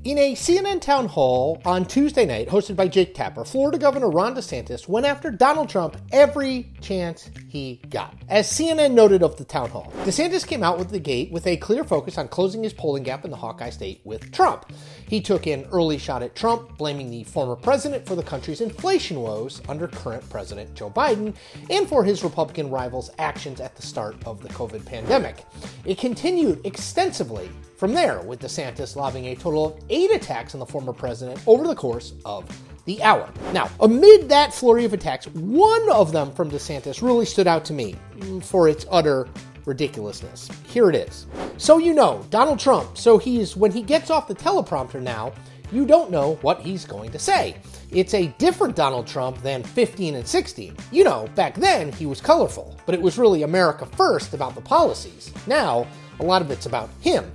In a CNN town hall on Tuesday night, hosted by Jake Tapper, Florida Governor Ron DeSantis went after Donald Trump every chance he got. As CNN noted of the town hall, DeSantis came out with the gate with a clear focus on closing his polling gap in the Hawkeye state with Trump. He took an early shot at Trump, blaming the former president for the country's inflation woes under current President Joe Biden and for his Republican rival's actions at the start of the COVID pandemic. It continued extensively from there, with DeSantis lobbing a total of 8 attacks on the former president over the course of the hour. Now, amid that flurry of attacks, one of them from DeSantis really stood out to me for its utter ridiculousness. Here it is. So you know, Donald Trump, when he gets off the teleprompter now, you don't know what he's going to say. It's a different Donald Trump than 15 and 16. You know, back then he was colorful, but it was really America first about the policies. Now, a lot of it's about him.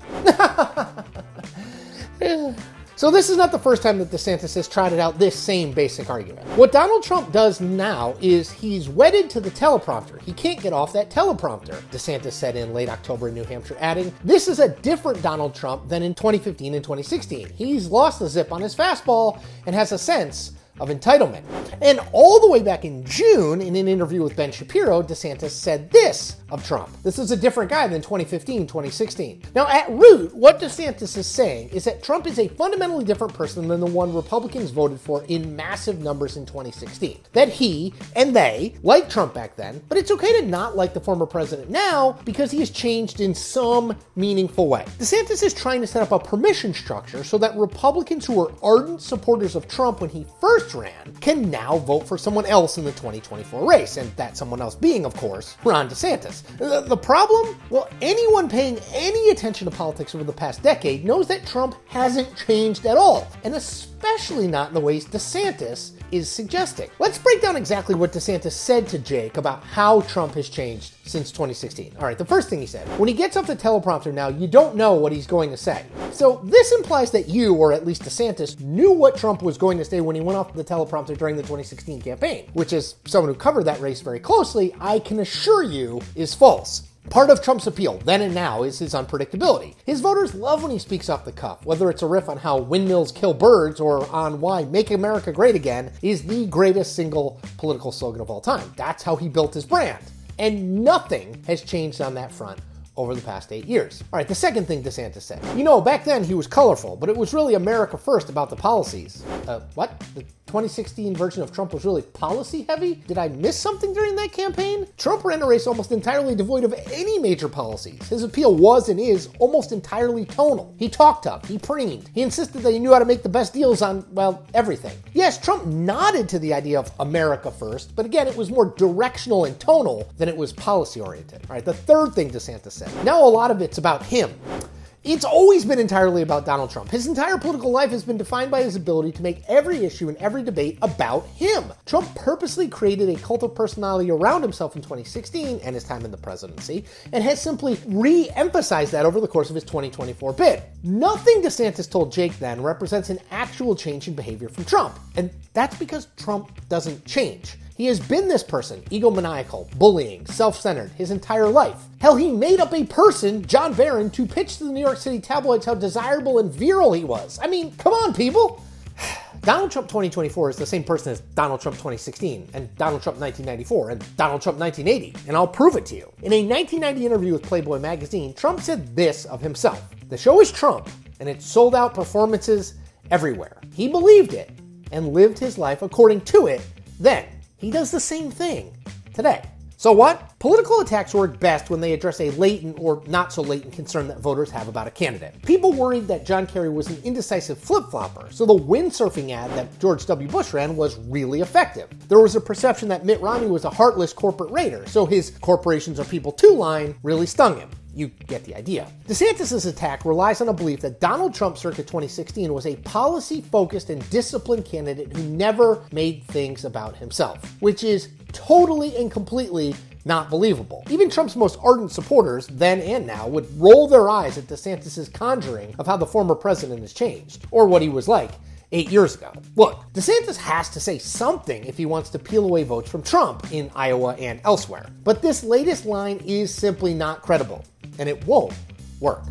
So this is not the first time that DeSantis has trotted out this same basic argument. What Donald Trump does now is he's wedded to the teleprompter. He can't get off that teleprompter, DeSantis said in late October in New Hampshire, adding, "This is a different Donald Trump than in 2015 and 2016. He's lost the zip on his fastball and has a sense of entitlement." And all the way back in June, in an interview with Ben Shapiro, DeSantis said this of Trump: "This is a different guy than 2015, 2016. Now, at root, what DeSantis is saying is that Trump is a fundamentally different person than the one Republicans voted for in massive numbers in 2016. That he and they liked Trump back then, but it's okay to not like the former president now because he has changed in some meaningful way." DeSantis is trying to set up a permission structure so that Republicans who were ardent supporters of Trump when he first ran can now vote for someone else in the 2024 race, and that someone else being, of course, Ron DeSantis. The problem? Well, anyone paying any attention to politics over the past decade knows that Trump hasn't changed at all, and especially not in the ways DeSantis is suggesting. Let's break down exactly what DeSantis said to Jake about how Trump has changed since 2016. All right, the first thing he said: "When he gets off the teleprompter now, you don't know what he's going to say." So this implies that you, or at least DeSantis, knew what Trump was going to say when he went off the teleprompter during the 2016 campaign, which, as someone who covered that race very closely, I can assure you is false. Part of Trump's appeal, then and now, is his unpredictability. His voters love when he speaks off the cuff, whether it's a riff on how windmills kill birds or on why Make America Great Again is the greatest single political slogan of all time. That's how he built his brand. And nothing has changed on that front over the past 8 years. All right, the second thing DeSantis said: "You know, back then he was colorful, but it was really America first about the policies." What? The 2016 version of Trump was really policy heavy? Did I miss something during that campaign? Trump ran a race almost entirely devoid of any major policies. His appeal was and is almost entirely tonal. He talked up, he preened, he insisted that he knew how to make the best deals on, well, everything. Yes, Trump nodded to the idea of America first, but again, it was more directional and tonal than it was policy oriented. All right, the third thing DeSantis said: "Now a lot of it's about him." It's always been entirely about Donald Trump. His entire political life has been defined by his ability to make every issue and every debate about him. Trump purposely created a cult of personality around himself in 2016 and his time in the presidency, and has simply re-emphasized that over the course of his 2024 bid. Nothing DeSantis told Jake then represents an actual change in behavior from Trump, and that's because Trump doesn't change. He has been this person, egomaniacal, bullying, self-centered, his entire life. Hell, he made up a person, John Barron, to pitch to the New York City tabloids how desirable and virile he was. I mean, come on, people. Donald Trump 2024 is the same person as Donald Trump 2016, and Donald Trump 1994, and Donald Trump 1980, and I'll prove it to you. In a 1990 interview with Playboy magazine, Trump said this of himself: "The show is Trump, and it sold out performances everywhere." He believed it and lived his life according to it then. He does the same thing today. So what? Political attacks work best when they address a latent or not so latent concern that voters have about a candidate. People worried that John Kerry was an indecisive flip-flopper, so the windsurfing ad that George W. Bush ran was really effective. There was a perception that Mitt Romney was a heartless corporate raider, so his "corporations are people too" line really stung him. You get the idea. DeSantis' attack relies on a belief that Donald Trump circa 2016 was a policy-focused and disciplined candidate who never made things about himself, which is totally and completely not believable. Even Trump's most ardent supporters, then and now, would roll their eyes at DeSantis' conjuring of how the former president has changed, or what he was like 8 years ago. Look, DeSantis has to say something if he wants to peel away votes from Trump in Iowa and elsewhere. But this latest line is simply not credible, and it won't work.